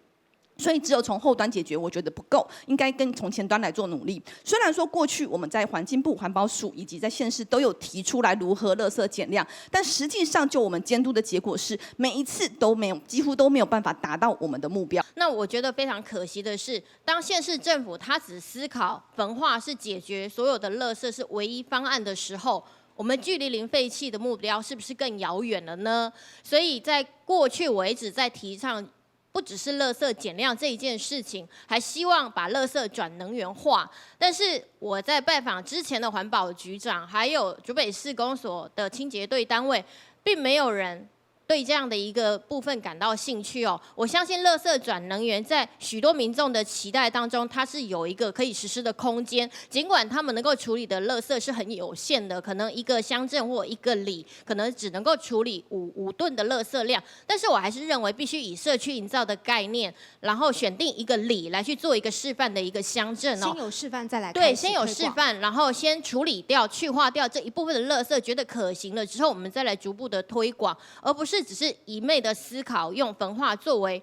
所以只有从后端解决，我觉得不够，应该更从前端来做努力。虽然说过去我们在环境部、环保署以及在县市都有提出来如何垃圾减量，但实际上就我们监督的结果是，每一次都没有，几乎都没有办法达到我们的目标。那我觉得非常可惜的是，当县市政府他只思考焚化是解决所有的垃圾是唯一方案的时候，我们距离零废弃的目标是不是更遥远了呢？所以在过去我一直在提倡，不只是垃圾减量这一件事情，还希望把垃圾转能源化。但是我在拜访之前的环保局长，还有竹北市公所的清洁队单位，并没有人对这样的一个部分感到兴趣哦。我相信垃圾转能源在许多民众的期待当中，它是有一个可以实施的空间。尽管他们能够处理的垃圾是很有限的，可能一个乡镇或一个里可能只能够处理5吨的垃圾量，但是我还是认为必须以社区营造的概念，然后选定一个里来去做一个示范的一个乡镇哦。先有示范再来对，先有示范，然后先处理掉、去化掉这一部分的垃圾，觉得可行了之后，我们再来逐步的推广，而不是只是一昧的思考用焚化作为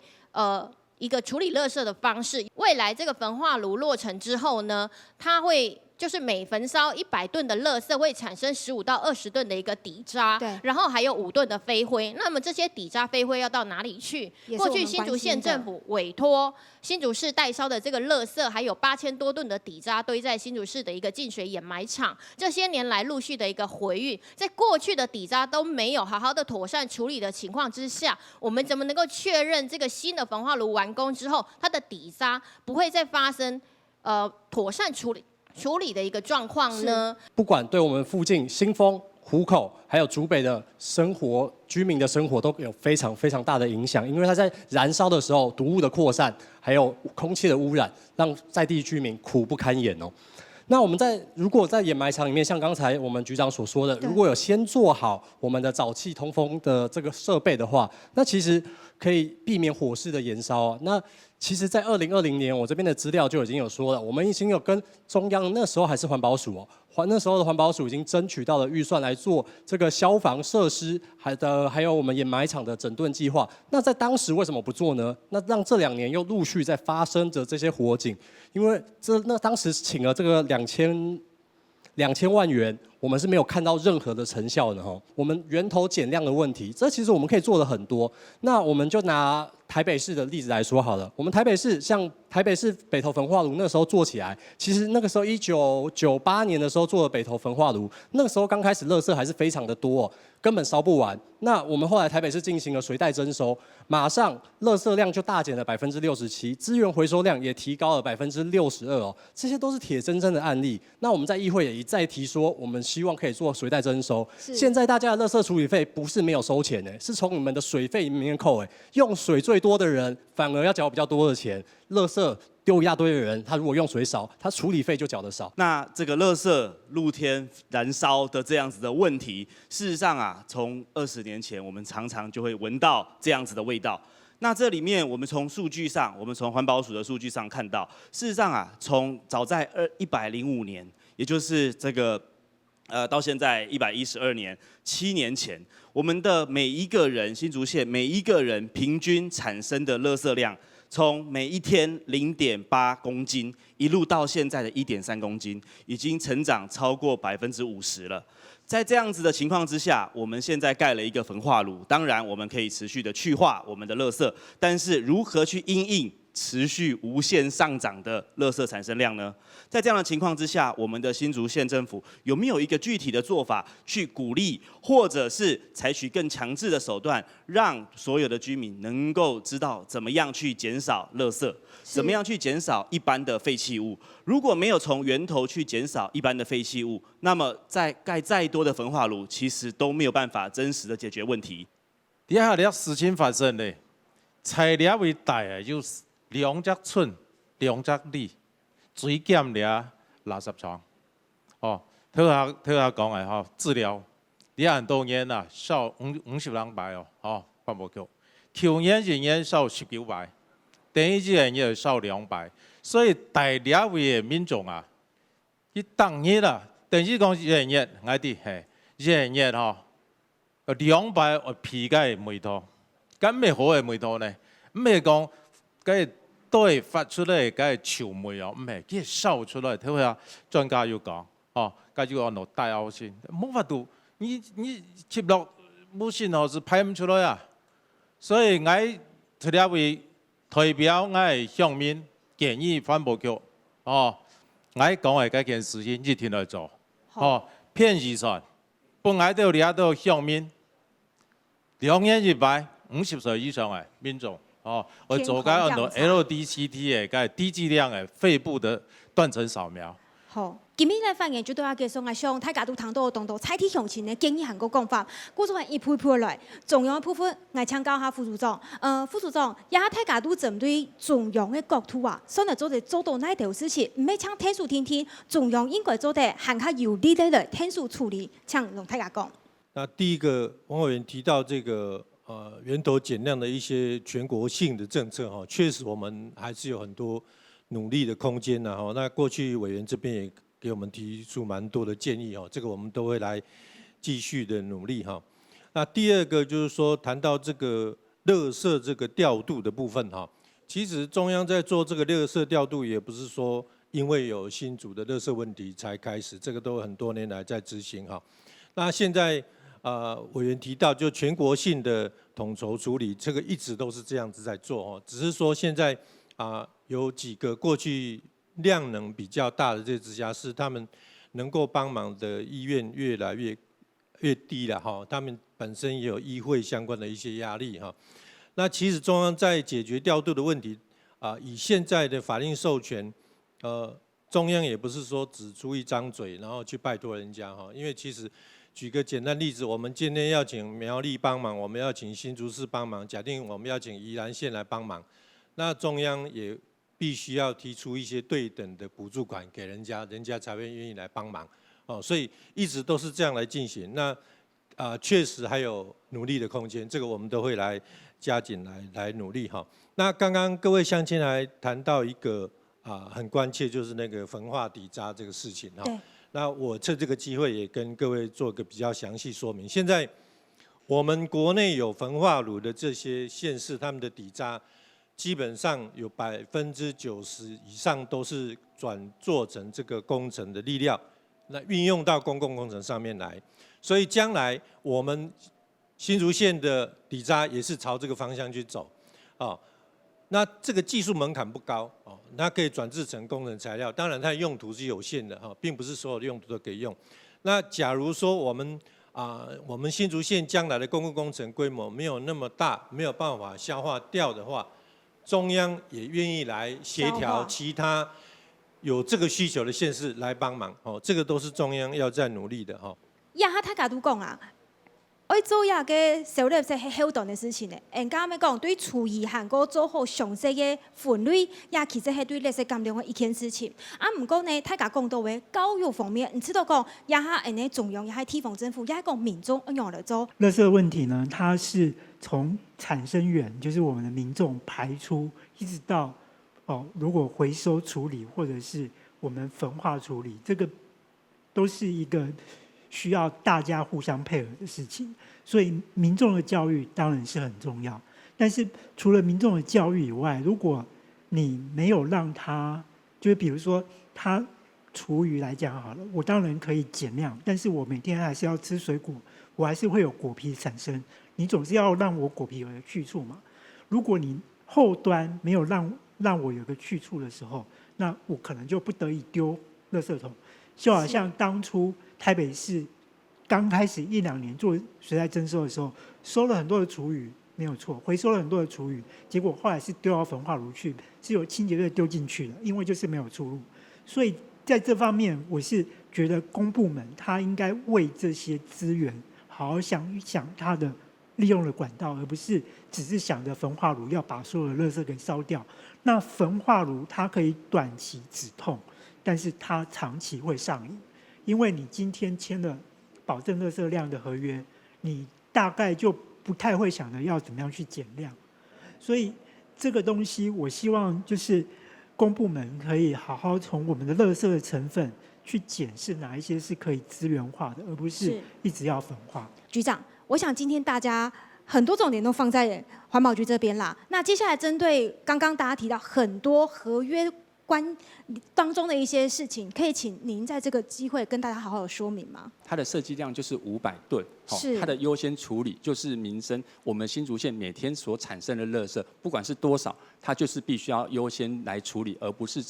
一个处理垃圾的方式。未来这个焚化炉落成之后呢，它会就是每焚烧100吨的垃圾会产生15到20吨的一个底渣，然后还有5吨的飞灰。那么这些底渣飞灰要到哪里去？过去新竹县政府委托新竹市代烧的这个垃圾，还有8000多吨的底渣堆在新竹市的一个净水掩埋场。这些年来陆续的一个回运，在过去的底渣都没有好好的妥善处理的情况之下，我们怎么能够确认这个新的焚化炉完工之后，它的底渣不会再发生妥善处理的一个状况呢？不管对我们附近新丰、湖口还有竹北的生活居民的生活都有非常非常大的影响，因为它在燃烧的时候，毒物的扩散还有空气的污染，让在地居民苦不堪言哦。那我们如果在掩埋场里面，像刚才我们局长所说的，如果有先做好我们的沼气通风的这个设备的话，那其实可以避免火势的延烧。那其实，在2020年，我这边的资料就已经有说了，我们已经有跟中央那时候还是环保署那时候的环保署已经争取到了预算来做这个消防设施，还有我们掩埋场的整顿计划。那在当时为什么不做呢？那让这2年又陆续在发生着这些火警，因为当时请了这个2000万元，我们是没有看到任何的成效的哈。我们源头减量的问题，这其实我们可以做的很多。那我们就拿台北市的例子来说好了，我们台北市像台北市北投焚化炉那时候做起来，其实那个时候1998年的时候做的北投焚化炉，那个时候刚开始垃圾还是非常的多、根本烧不完。那我们后来台北市进行了随袋征收，马上垃圾量就大减了67%，资源回收量也提高了62%哦，这些都是铁铮铮的案例。那我们在议会也一再提说，我们希望可以做随袋征收。现在大家的垃圾处理费不是没有收钱是从你们的水费里面扣用水最多的人反而要缴比较多的钱，垃圾丢一大堆的人，他如果用水少，他处理费就缴得少。那这个垃圾露天燃烧的这样子的问题，事实上啊，从20年前我们常常就会闻到这样子的味道。那这里面我们从数据上，我们从环保署的数据上看到，事实上啊，从早在105年，也就是这个到现在112年，7年前，我们的每一个人新竹县每一个人平均产生的垃圾量，从每一天0.8公斤，一路到现在的1.3公斤，已经成长超过50%了。在这样子的情况之下，我们现在盖了一个焚化炉，当然我们可以持续的去化我们的垃圾，但是如何去因应持续无限上涨的垃圾产生量呢？在这样的情况之下，我们的新竹县政府有没有一个具体的做法去鼓励，或者是采取更强制的手段，让所有的居民能够知道怎么样去减少垃圾，怎么样去减少一般的废弃物？如果没有从源头去减少一般的废弃物，那么在盖再多的焚化炉，其实都没有办法真实的解决问题。底下了事情发生嘞，材料为大的就是2只寸、2只里，水减了60床。特下讲的治疗，你很多年啦，少50人排环保局，去年一年少19排，第一年也少2排，所以大了位的民众啊，伊当日啦，等于讲1年我哋1年2排皮嘅煤土，咁咩好嘅煤土呢？唔係講嘅都係發出嚟嘅潮煤唔係，佢燒出嚟，睇下專家要講家要按落大凹先，冇法度，你接落冇信號是排唔出來啊！所以我除了為代表我鄉民建議環保局我講嘅嗰件事情一定來做騙預算，本來都掠到鄉民2年1排50歲以上嘅民眾我做緊按照 LDCT 嘅低劑量嘅肺部的斷層掃描。好，今日咧發言就對我介紹，我想大家都聽到當到採體向前嘅建議韓國講法，故作一步一步來，中央嘅部分我請教下副組長，副組長，也大家都針對中央嘅角度啊，想嚟做到呢條事情，唔係請天數天天，中央應該做得更加有力的來天數處理，請同大家講。那第一個，王委員提到這個源頭減量的一些全國性的政策確實我們還是有很多努力的空間呐。那過去委員這邊也給我們提出蠻多的建議這個我們都會來繼續的努力哈。那第二個就是說談到這個垃圾這個調度的部分其實中央在做這個垃圾調度也不是說因為有新竹的垃圾問題才開始，這個都很多年來在執行哈。那現在委員提到就全國性的統籌處理，這個一直都是這樣子在做只是說現在有幾個過去量能比較大的這些直轄市，他們能夠幫忙的意願越來越低了他們本身也有議會相關的一些壓力那其實中央在解決調度的問題以現在的法令授權中央也不是說只出一張嘴然後去拜託人家因為其實舉個簡單例子，我們今天要請苗栗幫忙，我們要請新竹市幫忙，假定我們要請宜蘭縣來幫忙，那中央也必須要提出一些對等的補助款給人家，人家才會願意來幫忙所以一直都是這樣來進行。那確實還有努力的空間，這個我們都會來加緊來努力那剛剛各位鄉親還談到一個很關切，就是那個焚化底渣這個事情那我趁這個機會也跟各位做個比較詳細說明。現在我們國內有焚化爐的這些縣市，他們的底渣基本上有90%以上都是轉做成這個工程的粒料，那運用到公共工程上面來。所以將來我們新竹縣的底渣也是朝這個方向去走哦。那这个技术门槛不高哦，它可以转制成工程材料，当然它的用途是有限的哈，并不是所有的用途都可以用。那假如说我们新竹县将来的公共工程规模没有那么大，没有办法消化掉的话，中央也愿意来协调其他有这个需求的县市来帮忙哦，这个都是中央要在努力的哈。他甲都讲啊。我做个收垃圾是很重的事情的。刚刚讲对厨艺和个做好详细的分类，也其实是对垃圾减量的一件事情。不过呢，大家讲到的教育方面，你知道讲，也还中央，也地方政府，也讲民众怎样来做。垃圾问题呢，它是从产生源，就是我们的民众排出，一直到如果回收处理或者是我们焚化处理，这个都是一个需要大家互相配合的事情，所以民众的教育当然是很重要。但是除了民众的教育以外，如果你没有让他，就是比如说他厨余来讲好了，我当然可以减量，但是我每天还是要吃水果，我还是会有果皮产生。你总是要让我果皮有个去处嘛。如果你后端没有让我有个去处的时候，那我可能就不得已丢垃圾桶。就好像当初台北市刚开始1-2年做水灾征收的时候，收了很多的厨余，没有错，回收了很多的厨余，结果后来是丢到焚化炉去，是有清洁队丢进去的，因为就是没有出路。所以在这方面，我是觉得公部门他应该为这些资源好好想一想它的利用的管道，而不是只是想着焚化炉要把所有的垃圾给烧掉。那焚化炉它可以短期止痛，但是它长期会上瘾，因为你今天签了保证垃圾量的合约，你大概就不太会想着要怎么样去减量。所以这个东西，我希望就是公部门可以好好从我们的垃圾的成分去检视哪一些是可以资源化的，而不是一直要焚化。局长，我想今天大家很多重点都放在环保局这边啦。那接下来针对刚刚大家提到很多合约当中的一些事情，可以请您在这个机会跟大家好好的说明吗？它的设计量就是500吨，它的优先处理就是民生，我们新竹县每天所产生的垃圾，不管是多少，它就是必须要优先来处理，而不是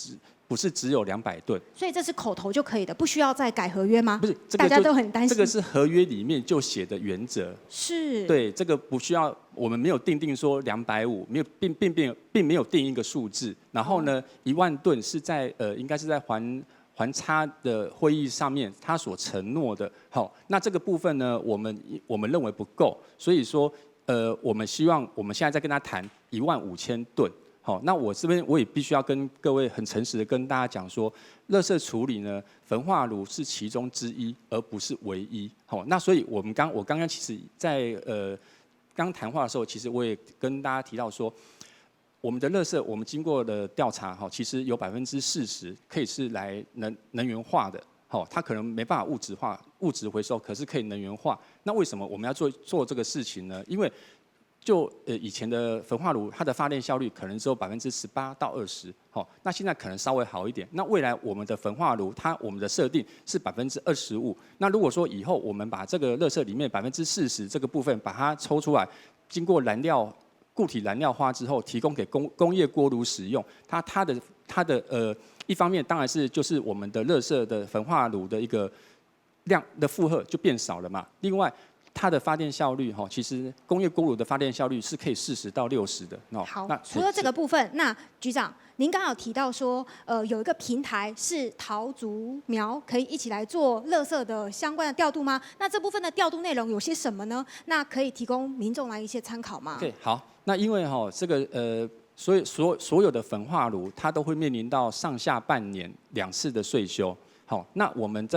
只有200吨。所以这是口头就可以的，不需要再改合约吗？不是，大家都很担心。这个是合约里面就写的原则。是。对，这个不需要，我们没有定说250，没有并没有定一个数字。然后呢，1万吨是在应该是在环差的会议上面，他所承诺的。好，那这个部分呢，我们认为不够，所以说我们希望我们现在在跟他谈15000吨。好，那我这边我也必须要跟各位很诚实的跟大家讲说，垃圾处理呢，焚化炉是其中之一，而不是唯一。好，那所以我刚刚其实在刚谈话的时候，其实我也跟大家提到说，我们的垃圾，我们经过的调查，哈，其实有40%可以是来能源化的，好，它可能没办法物质回收，可是可以能源化。那为什么我们要做这个事情呢？因为以前的焚化炉，它的发电效率可能只有18%到20%，好，那现在可能稍微好一点。那未来我们的焚化炉，我们的设定是25%。那如果说以后我们把这个垃圾里面40%这个部分把它抽出来，经过固体燃料化之后，提供给工业锅炉使用，它的一方面当然是就是我们的垃圾的焚化炉的一个量的负荷就变少了嘛。另外，它的发电效率其实工业锅炉的发电效率是可以40到60的。好，除了这个部分，那局长您刚刚有提到说，有一个平台是桃竹苗可以一起来做垃圾的相关的调度吗？那这部分的调度内容有些什么呢？那可以提供民众来一些参考吗？对，好，那因为这个所有的焚化炉它都会面临到上下半年2次的税修。好，那我们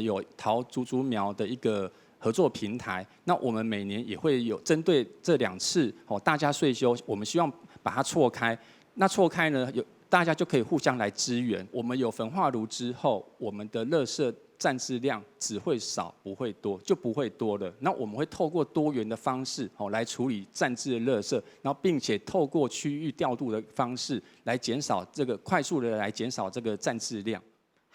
有桃竹苗的一个合作平台，那我们每年也会有针对这2次大家税修，我们希望把它错开。那错开呢，大家就可以互相来支援。我们有焚化炉之后，我们的垃圾占质量只会少不会多，就不会多了。那我们会透过多元的方式来处理占质的垃圾，然后并且透过区域调度的方式来减少快速的来减少这个占质量。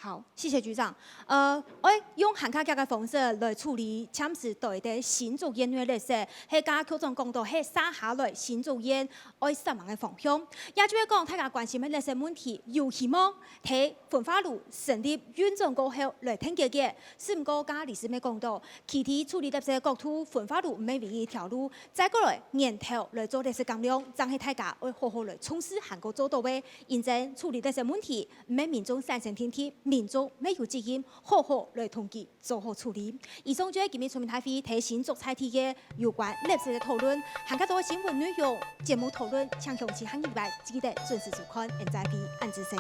好，谢谢局长。我用汉卡家的方式来处理抢时代的新竹烟的历史，迄家邱总讲到，迄三下来新竹烟爱失望的方向。也就是讲，大家关心的历史问题，有希望喺焚化炉成立院长过后来听解决。是毋过，家历史咩讲到，其他处理历史的国土焚化炉唔係唯一一条路，再过来年头来做历史纲领，让係大家会好好来充实韩国做到位，认真处理历史问题，唔係民众三声天天。民众没有责任，好好来统计，做好处理。以上就係今日全民大會提新竹菜題嘅有關歷史嘅討論，含較多新聞內容、節目討論，請向其他以外記得準時收看 NZP 按之聲。